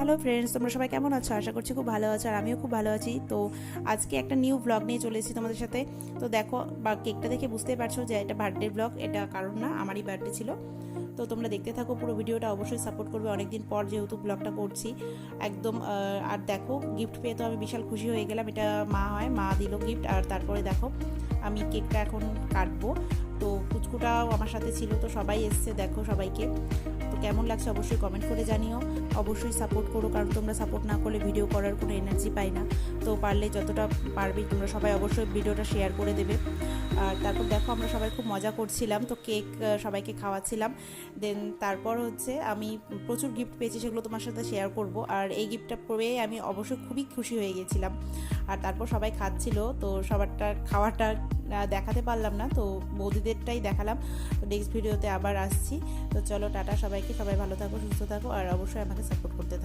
Hello friends, তোমরা সবাই কেমন আছো? আশা করছি খুব ভালো আছো আর আমিও খুব ভালো আছি। তো আজকে একটা নিউ ব্লগ নিয়ে চলে এসেছি তোমাদের সাথে। তো দেখো বা কেকটা দেখে বুঝতেই পারছো যে এটা বার্থডে ব্লগ, এটা কারণ না, আমারই বার্থডে ছিল। তো তোমরা দেখতে থাকো পুরো ভিডিওটা, অবশ্যই সাপোর্ট করবে। অনেকদিন পর যেহেতু ব্লগটা করছি একদম। আর দেখো গিফট পেয়ে তো আমি বিশাল খুশি হয়ে গেলাম। এটা মা দিল গিফট। আর তারপরে দেখো আমি কেকটা এখন কাটবো। তো কুচকুটাও আমার সাথে ছিল, তো সবাই এসছে দেখো সবাইকে। তো কেমন লাগছে অবশ্যই কমেন্ট করে জানিও। অবশ্যই সাপোর্ট করো, কারণ তোমরা সাপোর্ট না করলে ভিডিও করার কোনো এনার্জি পাই না। তো পারলে যতটা পারবে তোমরা সবাই অবশ্যই ভিডিওটা শেয়ার করে দেবে। আর তারপর দেখো আমরা সবাই খুব মজা করছিলাম, তো কেক সবাইকে খাওয়াচ্ছিলাম। দেন তারপর হচ্ছে আমি প্রচুর গিফট পেয়েছি, সেগুলো তোমার সাথে শেয়ার করব। আর এই গিফটটা পেয়ে আমি অবশ্যই খুবই খুশি হয়ে গেছিলাম। আর তারপর সবাই খাচ্ছিল, তো সবারটা খাওয়াটা দেখাতে পারলাম না, তো বৌদিদেরটাই দেখালাম। তো নেক্সট ভিডিওতে আবার আসছি। তো চলো টাটা সবাইকে, সবাই ভালো থাকো, সুস্থ থাকো, আর অবশ্যই আমাকে সাপোর্ট করতে থাকো।